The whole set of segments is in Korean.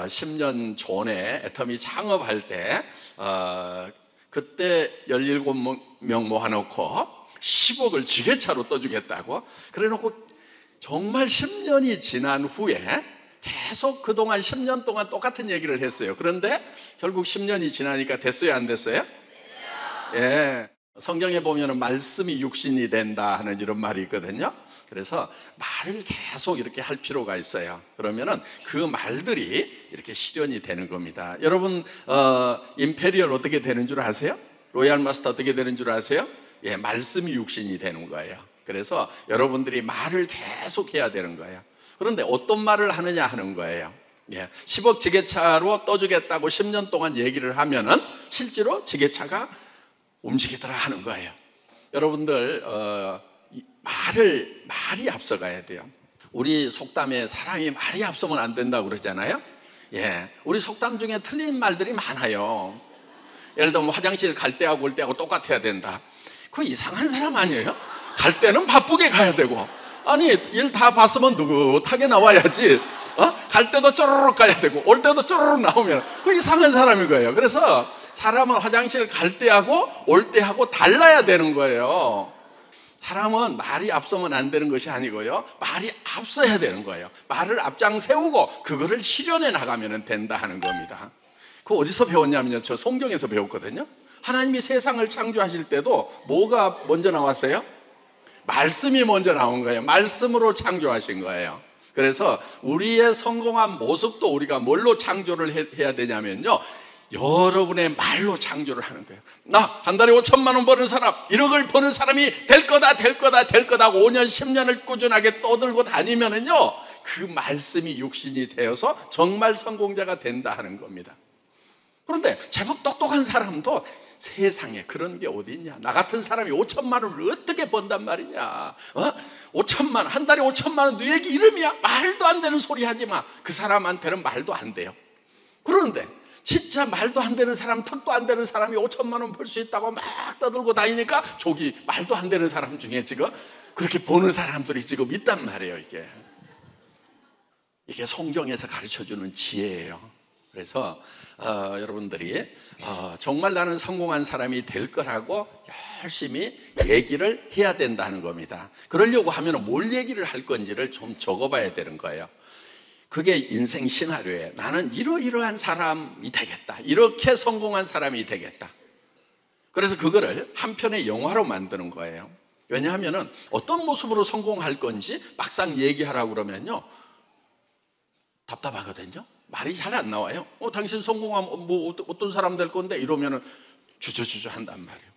10년 전에 애터미 창업할 때 그때 17명 모아놓고 10억을 지게차로 떠주겠다고 그래놓고 정말 10년이 지난 후에 계속 그동안 10년 동안 똑같은 얘기를 했어요. 그런데 결국 10년이 지나니까 됐어요, 안 됐어요? 예. 성경에 보면은 말씀이 육신이 된다 하는 이런 말이 있거든요. 그래서 말을 계속 이렇게 할 필요가 있어요. 그러면은 그 말들이 이렇게 실현이 되는 겁니다. 여러분, 임페리얼 어떻게 되는 줄 아세요? 로얄 마스터 어떻게 되는 줄 아세요? 예, 말씀이 육신이 되는 거예요. 그래서 여러분들이 말을 계속 해야 되는 거예요. 그런데 어떤 말을 하느냐 하는 거예요. 예, 10억 지게차로 떠주겠다고 10년 동안 얘기를 하면은 실제로 지게차가 움직이더라 하는 거예요. 여러분들, 말이 앞서가야 돼요. 우리 속담에 사람이 말이 앞서면 안 된다고 그러잖아요. 예, 우리 속담 중에 틀린 말들이 많아요. 예를 들면 화장실 갈 때하고 올 때하고 똑같아야 된다. 그거 이상한 사람 아니에요? 갈 때는 바쁘게 가야 되고, 아니 일 다 봤으면 느긋하게 나와야지. 갈 때도 쪼르륵 가야 되고 올 때도 쪼르륵 나오면 그거 이상한 사람인 거예요. 그래서 사람은 화장실 갈 때하고 올 때하고 달라야 되는 거예요. 사람은 말이 앞서면 안 되는 것이 아니고요, 말이 앞서야 되는 거예요. 말을 앞장 세우고 그거를 실현해 나가면 된다 하는 겁니다. 그거 어디서 배웠냐면요, 저 성경에서 배웠거든요. 하나님이 세상을 창조하실 때도 뭐가 먼저 나왔어요? 말씀이 먼저 나온 거예요. 말씀으로 창조하신 거예요. 그래서 우리의 성공한 모습도 우리가 뭘로 창조를 해야 되냐면요, 여러분의 말로 창조를 하는 거예요. 나 한 달에 5천만 원 버는 사람, 1억을 버는 사람이 될 거다 5년 10년을 꾸준하게 떠들고 다니면은요, 그 말씀이 육신이 되어서 정말 성공자가 된다 하는 겁니다. 그런데 제법 똑똑한 사람도 세상에 그런 게 어디 있냐. 나 같은 사람이 5천만 원을 어떻게 번단 말이냐. 5천만 원, 한 달에 5천만 원 너 얘기 이름이야? 말도 안 되는 소리 하지 마. 그 사람한테는 말도 안 돼요. 그런데 진짜 말도 안 되는 사람, 턱도 안 되는 사람이 5천만 원 벌 수 있다고 막 떠들고 다니니까 저기 말도 안 되는 사람 중에 지금 그렇게 보는 사람들이 지금 있단 말이에요. 이게 성경에서 가르쳐주는 지혜예요. 그래서 여러분들이 정말 나는 성공한 사람이 될 거라고 열심히 얘기를 해야 된다는 겁니다. 그러려고 하면 뭘 얘기를 할 건지를 좀 적어봐야 되는 거예요. 그게 인생 시나리오예요. 나는 이러이러한 사람이 되겠다, 이렇게 성공한 사람이 되겠다. 그래서 그거를 한 편의 영화로 만드는 거예요. 왜냐하면 어떤 모습으로 성공할 건지 막상 얘기하라고 그러면요, 답답하거든요. 말이 잘 안 나와요. 당신 성공하면 뭐 어떤 사람 될 건데 이러면은 주저주저 한단 말이에요.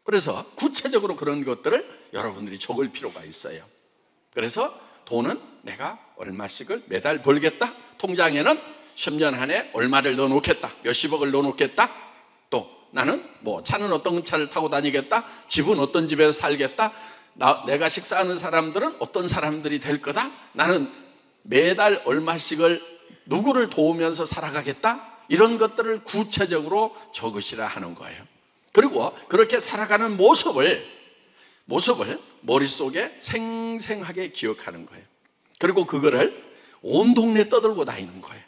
그래서 구체적으로 그런 것들을 여러분들이 적을 필요가 있어요. 그래서 돈은 내가 얼마씩을 매달 벌겠다. 통장에는 10년 안에 얼마를 넣어놓겠다. 몇십억을 넣어놓겠다. 또 나는 뭐 차는 어떤 차를 타고 다니겠다. 집은 어떤 집에서 살겠다. 내가 식사하는 사람들은 어떤 사람들이 될 거다. 나는 매달 얼마씩을 누구를 도우면서 살아가겠다. 이런 것들을 구체적으로 적으시라 하는 거예요. 그리고 그렇게 살아가는 모습을 머릿속에 생생하게 기억하는 거예요. 그리고 그거를 온 동네 떠들고 다니는 거예요.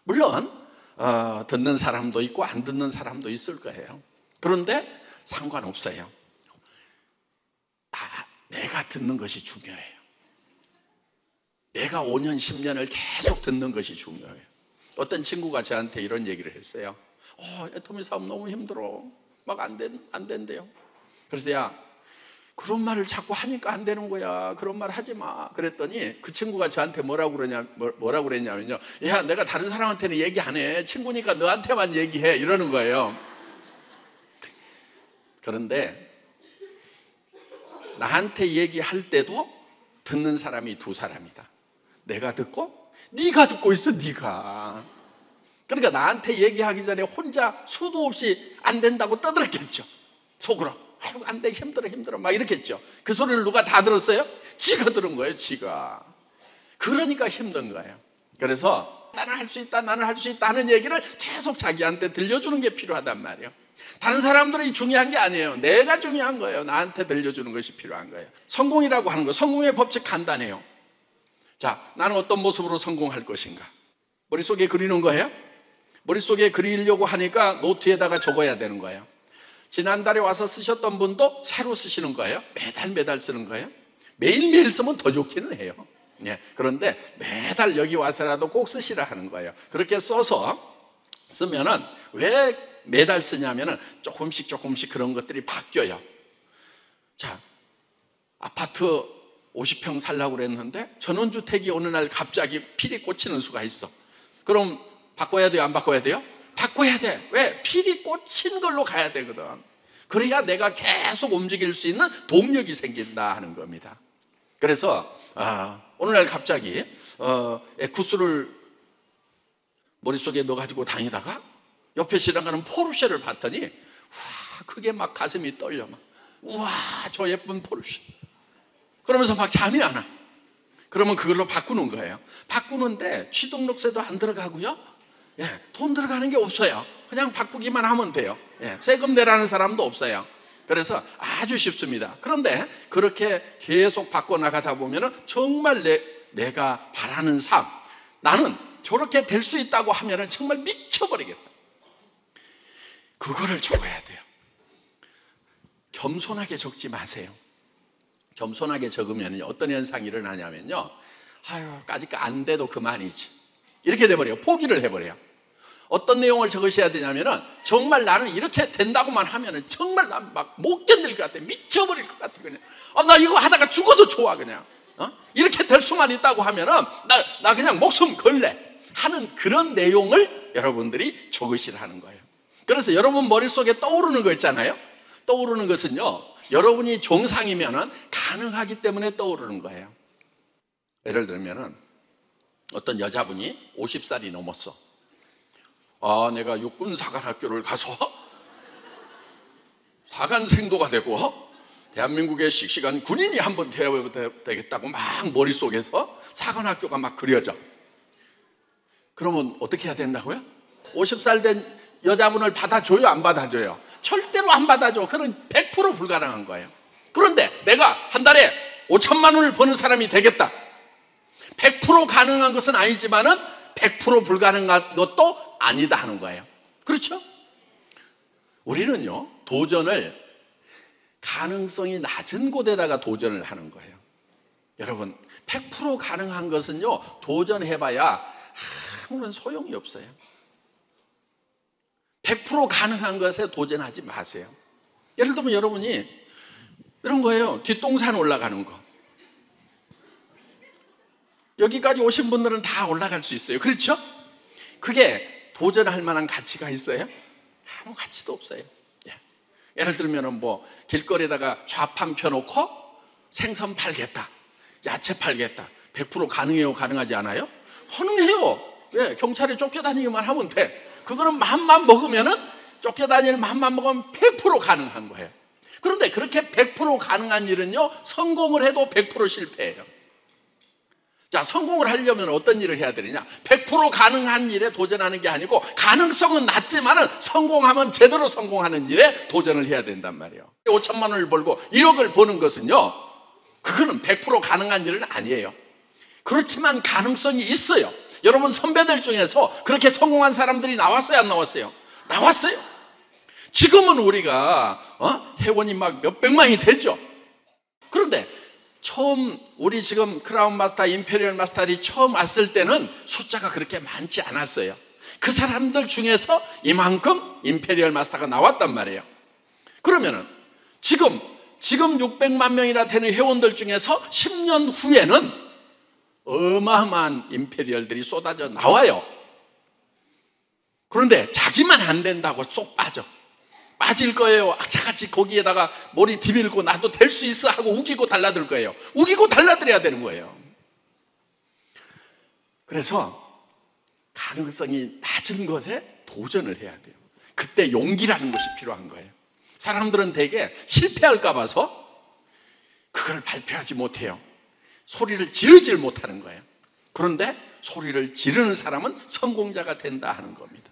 물론 듣는 사람도 있고 안 듣는 사람도 있을 거예요. 그런데 상관없어요. 내가 듣는 것이 중요해요. 내가 5년 10년을 계속 듣는 것이 중요해요. 어떤 친구가 저한테 이런 얘기를 했어요. 애터미 사업 너무 힘들어. 막 안 된대요. 그래서 야, 그런 말을 자꾸 하니까 안 되는 거야. 그런 말 하지 마. 그랬더니 그 친구가 저한테 뭐라고 그랬냐면요, 야, 내가 다른 사람한테는 얘기 안 해. 친구니까 너한테만 얘기해. 이러는 거예요. 그런데 나한테 얘기할 때도 듣는 사람이 두 사람이다. 내가 듣고 네가 듣고 있어. 네가. 그러니까 나한테 얘기하기 전에 혼자 수도 없이 안 된다고 떠들었겠죠. 속으로 아이고 안 돼, 힘들어 막 이렇겠죠. 그 소리를 누가 다 들었어요? 지가 들은 거예요. 지가. 그러니까 힘든 거예요. 그래서 나는 할 수 있다 하는 얘기를 계속 자기한테 들려주는 게 필요하단 말이에요. 다른 사람들이 중요한 게 아니에요. 내가 중요한 거예요. 나한테 들려주는 것이 필요한 거예요. 성공이라고 하는 거, 성공의 법칙 간단해요. 자, 나는 어떤 모습으로 성공할 것인가? 머릿속에 그리는 거예요? 머릿속에 그리려고 하니까 노트에다가 적어야 되는 거예요. 지난달에 와서 쓰셨던 분도 새로 쓰시는 거예요? 매달 쓰는 거예요? 매일매일 쓰면 더 좋기는 해요. 네, 그런데 매달 여기 와서라도 꼭 쓰시라 하는 거예요. 그렇게 써서 쓰면은 왜 매달 쓰냐면은 조금씩 그런 것들이 바뀌어요. 자, 아파트 50평 살려고 그랬는데 전원주택이 어느 날 갑자기 필이 꽂히는 수가 있어. 그럼 바꿔야 돼요? 안 바꿔야 돼요? 바꿔야 돼. 왜? 필이 꽂힌 걸로 가야 되거든. 그래야 내가 계속 움직일 수 있는 동력이 생긴다 하는 겁니다. 그래서 어느 날 갑자기 에쿠스를 머릿속에 넣어가지고 다니다가 옆에 지나가는 포르쉐를 봤더니 와, 그게 막 가슴이 떨려. 막. 우와, 저 예쁜 포르쉐. 그러면서 막 잠이 안 와. 그러면 그걸로 바꾸는 거예요. 바꾸는데 취등록세도 안 들어가고요. 예, 돈 들어가는 게 없어요. 그냥 바꾸기만 하면 돼요. 예, 세금 내라는 사람도 없어요. 그래서 아주 쉽습니다. 그런데 그렇게 계속 바꿔나가다 보면 정말 내가 바라는 삶, 나는 저렇게 될 수 있다고 하면 정말 미쳐버리겠다. 그거를 적어야 돼요. 겸손하게 적지 마세요. 겸손하게 적으면 어떤 현상이 일어나냐면요, 까짓거 안 돼도 그만이지, 이렇게 돼버려요. 포기를 해버려요. 어떤 내용을 적으셔야 되냐면은 정말 나는 이렇게 된다고만 하면은 정말 난 막 못 견딜 것 같아. 미쳐버릴 것 같아. 그냥 나 이거 하다가 죽어도 좋아. 그냥 이렇게 될 수만 있다고 하면은 나 그냥 목숨 걸래 하는 그런 내용을 여러분들이 적으시라는 거예요. 그래서 여러분 머릿속에 떠오르는 거 있잖아요. 떠오르는 것은요, 여러분이 정상이면은 가능하기 때문에 떠오르는 거예요. 예를 들면은 어떤 여자분이 50살이 넘었어. 내가 육군사관학교를 가서 사관생도가 되고 대한민국의 씩씩한 군인이 한번 되어야 되겠다고 막 머릿속에서 사관학교가 막 그려져. 그러면 어떻게 해야 된다고요? 50살 된 여자분을 받아줘요? 안 받아줘요? 절대로 안 받아줘. 그건 100% 불가능한 거예요. 그런데 내가 한 달에 5천만 원을 버는 사람이 되겠다. 100% 가능한 것은 아니지만은 100% 불가능한 것도 아니다 하는 거예요. 그렇죠? 우리는요, 도전을 가능성이 낮은 곳에다가 도전을 하는 거예요. 여러분, 100% 가능한 것은요, 도전해봐야 아무런 소용이 없어요. 100% 가능한 것에 도전하지 마세요. 예를 들면 여러분이 이런 거예요. 뒷동산 올라가는 거. 여기까지 오신 분들은 다 올라갈 수 있어요. 그렇죠? 그게 도전할 만한 가치가 있어요? 아무 가치도 없어요. 예를 들면 뭐 길거리에다가 좌판 펴놓고 생선 팔겠다, 야채 팔겠다. 100% 가능해요? 가능하지 않아요? 가능해요. 왜? 경찰에 쫓겨다니기만 하면 돼. 그거는 마음만 먹으면은, 쫓겨다니는 마음만 먹으면 100% 가능한 거예요. 그런데 그렇게 100% 가능한 일은요, 성공을 해도 100% 실패해요. 자, 성공을 하려면 어떤 일을 해야 되느냐? 100% 가능한 일에 도전하는 게 아니고, 가능성은 낮지만은 성공하면 제대로 성공하는 일에 도전을 해야 된단 말이에요. 5천만 원을 벌고 1억을 버는 것은요, 그거는 100% 가능한 일은 아니에요. 그렇지만 가능성이 있어요. 여러분 선배들 중에서 그렇게 성공한 사람들이 나왔어요, 안 나왔어요? 나왔어요. 지금은 우리가 회원이 막 몇백만이 되죠. 그런데 처음 우리 지금 크라운 마스터, 임페리얼 마스터들이 처음 왔을 때는 숫자가 그렇게 많지 않았어요. 그 사람들 중에서 이만큼 임페리얼 마스터가 나왔단 말이에요. 그러면은 지금 600만 명이나 되는 회원들 중에서 10년 후에는 어마어마한 임페리얼들이 쏟아져 나와요. 그런데 자기만 안 된다고 쏙 빠질 거예요. 악착같이 거기에다가 머리 디밀고 나도 될 수 있어 하고 우기고 달라들 거예요. 우기고 달라들어야 되는 거예요. 그래서 가능성이 낮은 것에 도전을 해야 돼요. 그때 용기라는 것이 필요한 거예요. 사람들은 대개 실패할까 봐서 그걸 발표하지 못해요. 소리를 지르질 못하는 거예요. 그런데 소리를 지르는 사람은 성공자가 된다 하는 겁니다.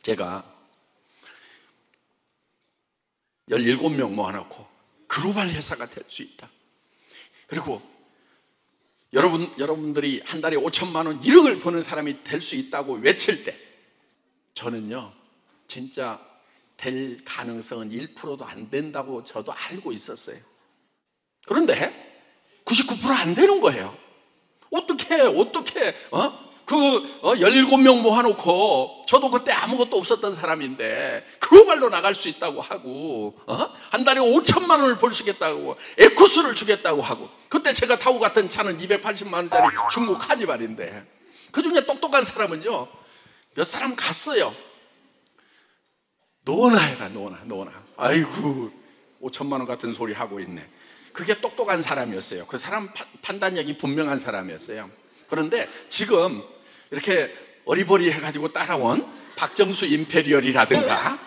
제가 17명 모아놓고 글로벌 회사가 될 수 있다. 그리고 여러분들이 한 달에 5천만 원, 1억을 버는 사람이 될 수 있다고 외칠 때 저는요, 진짜 될 가능성은 1%도 안 된다고 저도 알고 있었어요. 그런데 99% 안 되는 거예요. 어떻게 17명 모아놓고, 저도 그때 아무것도 없었던 사람인데 글로벌로 나갈 수 있다고 하고, 한 달에 5천만 원을 벌 수 있겠다고, 에쿠스를 주겠다고 하고, 그때 제가 타고 갔던 차는 280만 원짜리 중국 카니발인데, 그 중에 똑똑한 사람은요, 몇 사람 갔어요. 너나 해라, 너나. 아이고, 5천만 원 같은 소리 하고 있네. 그게 똑똑한 사람이었어요. 그 사람 판단력이 분명한 사람이었어요. 그런데 지금 이렇게 어리버리 해가지고 따라온 박정수 임페리얼이라든가,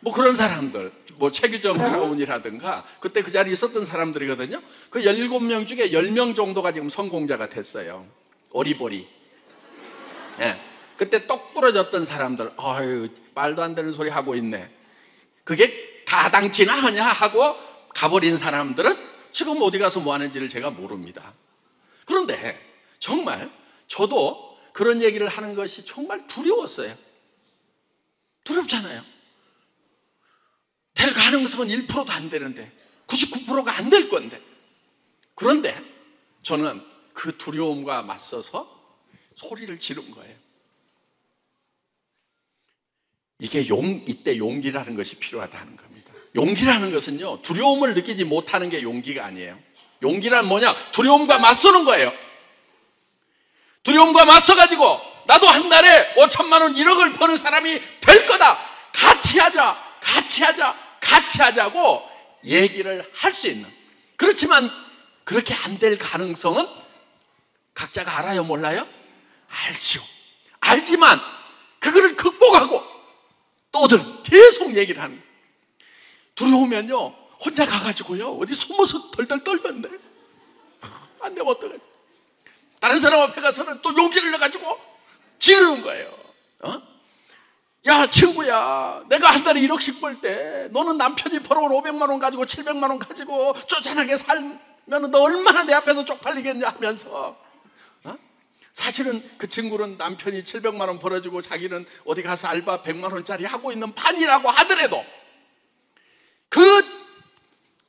뭐 그런 사람들, 뭐 최규정 크라운이라든가, 그때 그 자리에 있었던 사람들이거든요. 그 17명 중에 10명 정도가 지금 성공자가 됐어요. 어리버리. 그때 똑 부러졌던 사람들, 아유, 말도 안 되는 소리 하고 있네. 그게 가당치나 하냐 하고 가버린 사람들은 지금 어디 가서 뭐 하는지를 제가 모릅니다. 그런데 정말 저도 그런 얘기를 하는 것이 정말 두려웠어요. 두렵잖아요. 될 가능성은 1%도 안 되는데, 99%가 안 될 건데. 그런데 저는 그 두려움과 맞서서 소리를 지른 거예요. 이때 용기라는 것이 필요하다는 겁니다. 용기라는 것은요, 두려움을 느끼지 못하는 게 용기가 아니에요. 용기란 뭐냐? 두려움과 맞서는 거예요. 두려움과 맞서가지고 나도 한 달에 5천만 원, 1억을 버는 사람이 될 거다. 같이 하자고 얘기를 할 수 있는. 그렇지만 그렇게 안 될 가능성은 각자가 알아요, 몰라요? 알지요. 알지만 그거를 극복하고 또들 계속 얘기를 하는 거예요. 두려우면요, 혼자 가가지고요, 어디 숨어서 덜덜 떨면 돼. 안 되면 어떡하지? 다른 사람 앞에 가서는 또 용기를 내가지고 지르는 거예요. 야, 친구야, 내가 한 달에 1억씩 벌 때 너는 남편이 벌어온 500만 원 가지고 700만 원 가지고 쪼잔하게 살면 너 얼마나 내 앞에서 쪽팔리겠냐 하면서, 사실은 그 친구는 남편이 700만 원 벌어주고 자기는 어디 가서 알바 100만 원짜리 하고 있는 판이라고 하더라도 그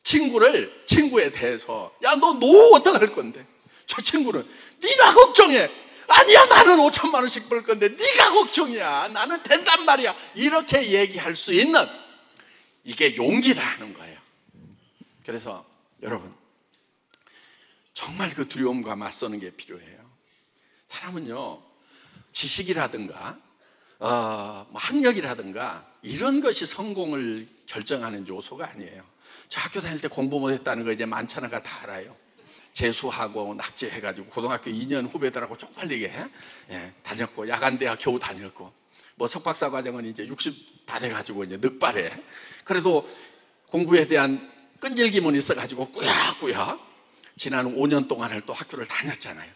친구에 대해서, 야, 너 노후 어떡할 건데? 저 친구는 네가 걱정해. 아니야, 나는 5천만 원씩 벌 건데 네가 걱정이야. 나는 된단 말이야. 이렇게 얘기할 수 있는, 이게 용기다 하는 거예요. 그래서 여러분, 정말 그 두려움과 맞서는 게 필요해요. 사람은요, 지식이라든가 학력이라든가 이런 것이 성공을 결정하는 요소가 아니에요. 저 학교 다닐 때 공부 못했다는 거 이제 많잖아가 다 알아요. 재수하고 낙제해가지고 고등학교 2년 후배들하고 쪽팔리게 다녔고, 야간대학 겨우 다녔고, 뭐 석박사 과정은 이제 60 다 돼가지고 이제 늑발해. 그래도 공부에 대한 끈질김은 있어가지고 꾸역꾸역 지난 5년 동안을 또 학교를 다녔잖아요.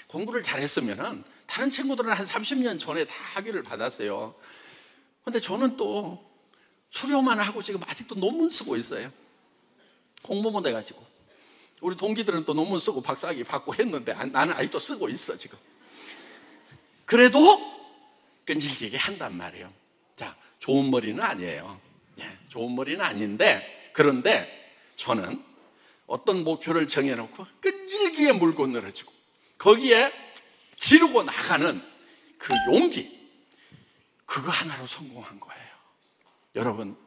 공부를 잘했으면은 다른 친구들은 한 30년 전에 다 학위를 받았어요. 근데 저는 또 수료만 하고 지금 아직도 논문 쓰고 있어요. 공무원 돼가지고. 우리 동기들은 또 논문 쓰고 박사학위 받고 했는데 나는 아직도 쓰고 있어 지금. 그래도 끈질기게 한단 말이에요. 자, 좋은 머리는 아니에요. 좋은 머리는 아닌데, 그런데 저는 어떤 목표를 정해놓고 끈질기게 물고 늘어지고 거기에 지르고 나가는 그 용기, 그거 하나로 성공한 거예요.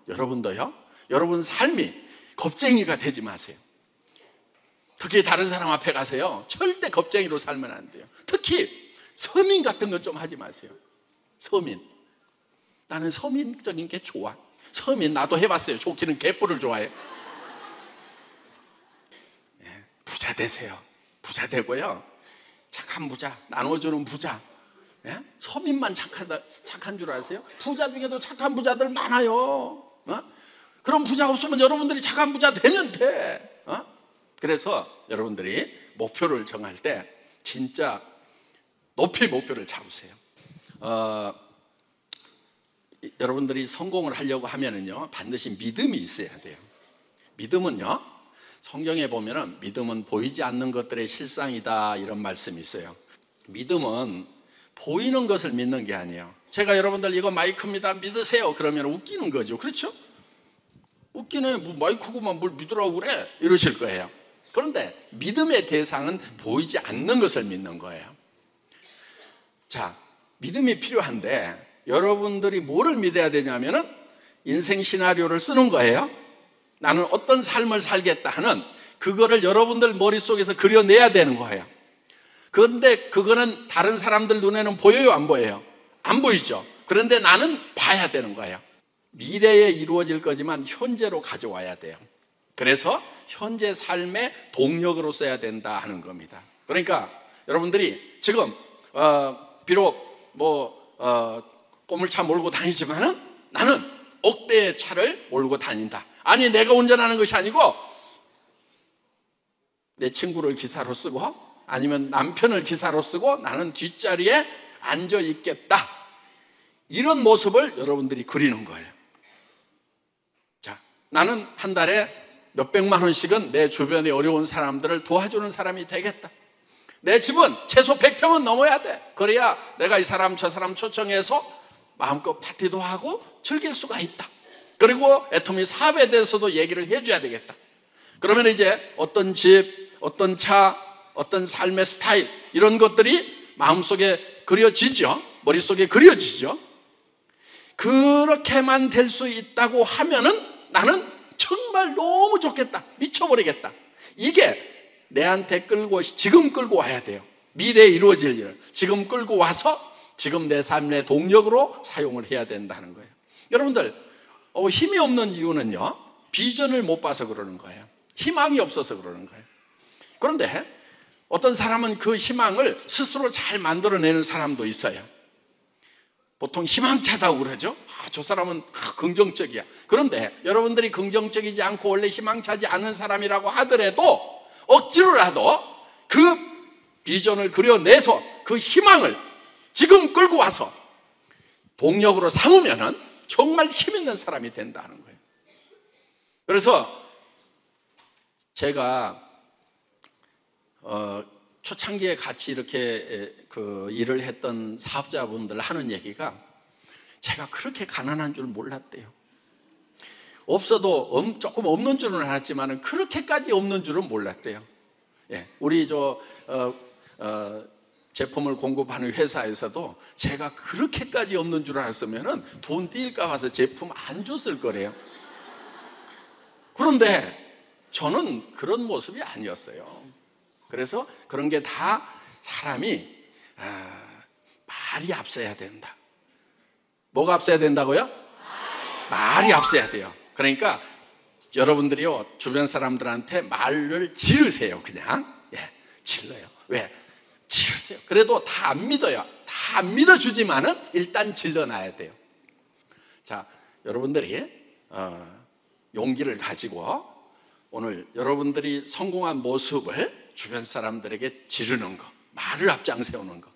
여러분도요, 여러분 삶이 겁쟁이가 되지 마세요. 특히 다른 사람 앞에 가서요, 절대 겁쟁이로 살면 안 돼요. 특히 서민 같은 건 좀 하지 마세요. 서민, 나는 서민적인 게 좋아. 서민 나도 해봤어요. 좋기는 개뿔을 좋아해. 부자 되세요. 부자 되고요, 착한 부자, 나눠주는 부자. 서민만 착한 줄 아세요? 부자 중에도 착한 부자들 많아요. 그런 부자 없으면 여러분들이 착한 부자 되면 돼. 그래서 여러분들이 목표를 정할 때 진짜 높이 목표를 잡으세요. 여러분들이 성공을 하려고 하면은요, 반드시 믿음이 있어야 돼요. 믿음은요, 성경에 보면은 믿음은 보이지 않는 것들의 실상이다 이런 말씀이 있어요. 믿음은 보이는 것을 믿는 게 아니에요. 제가 여러분들 이거 마이크입니다 믿으세요 그러면 웃기는 거죠. 그렇죠? 웃기네. 뭐 마이크구만 뭘 믿으라고 그래 이러실 거예요. 그런데 믿음의 대상은 보이지 않는 것을 믿는 거예요. 자, 믿음이 필요한데 여러분들이 뭐를 믿어야 되냐면은 인생 시나리오를 쓰는 거예요. 나는 어떤 삶을 살겠다 하는 그거를 여러분들 머릿속에서 그려내야 되는 거예요. 그런데 그거는 다른 사람들 눈에는 보여요 안 보여요? 안 보이죠. 그런데 나는 봐야 되는 거예요. 미래에 이루어질 거지만 현재로 가져와야 돼요. 그래서 현재 삶의 동력으로 써야 된다 하는 겁니다. 그러니까 여러분들이 지금 비록 꼬물차 몰고 다니지만은 나는 억대의 차를 몰고 다닌다. 아니 내가 운전하는 것이 아니고 내 친구를 기사로 쓰고 아니면 남편을 기사로 쓰고 나는 뒷자리에 앉아 있겠다. 이런 모습을 여러분들이 그리는 거예요. 자, 나는 한 달에 몇백만 원씩은 내 주변에 어려운 사람들을 도와주는 사람이 되겠다. 내 집은 최소 100평은 넘어야 돼. 그래야 내가 이 사람 저 사람 초청해서 마음껏 파티도 하고 즐길 수가 있다. 그리고 애터미 사업에 대해서도 얘기를 해줘야 되겠다. 그러면 이제 어떤 집, 어떤 차, 어떤 삶의 스타일 이런 것들이 마음속에 그려지죠. 머릿속에 그려지죠. 그렇게만 될 수 있다고 하면은 나는 정말 너무 좋겠다. 미쳐버리겠다. 이게 내한테 지금 끌고 와야 돼요. 미래에 이루어질 일을 지금 끌고 와서 지금 내 삶의 동력으로 사용을 해야 된다는 거예요. 여러분들 힘이 없는 이유는요, 비전을 못 봐서 그러는 거예요. 희망이 없어서 그러는 거예요. 그런데 어떤 사람은 그 희망을 스스로 잘 만들어내는 사람도 있어요. 보통 희망차다고 그러죠. 저 사람은 긍정적이야. 그런데 여러분들이 긍정적이지 않고 원래 희망차지 않은 사람이라고 하더라도 억지로라도 그 비전을 그려내서 그 희망을 지금 끌고 와서 동력으로 삼으면은 정말 힘 있는 사람이 된다는 거예요. 그래서 제가 초창기에 같이 이렇게 일을 했던 사업자분들 하는 얘기가 제가 그렇게 가난한 줄 몰랐대요. 없어도 조금 없는 줄은 알았지만 그렇게까지 없는 줄은 몰랐대요. 예, 우리 제품을 공급하는 회사에서도 제가 그렇게까지 없는 줄 알았으면 돈 뛸까 봐서 제품 안 줬을 거래요. 그런데 저는 그런 모습이 아니었어요. 그래서 그런 게 다 사람이 말이 앞서야 된다. 뭐가 앞서야 된다고요? 말이 앞서야 돼요. 그러니까 여러분들이요 주변 사람들한테 말을 지르세요. 그냥 질러요. 왜? 지르세요. 그래도 다 안 믿어요. 다 안 믿어주지만은 일단 질러놔야 돼요. 자, 여러분들이 용기를 가지고 오늘 여러분들이 성공한 모습을 주변 사람들에게 지르는 거, 말을 앞장세우는 거,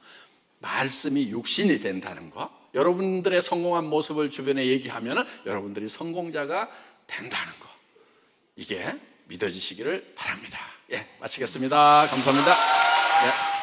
말씀이 육신이 된다는 거, 여러분들의 성공한 모습을 주변에 얘기하면 여러분들이 성공자가 된다는 거, 이게 믿어지시기를 바랍니다. 마치겠습니다. 감사합니다.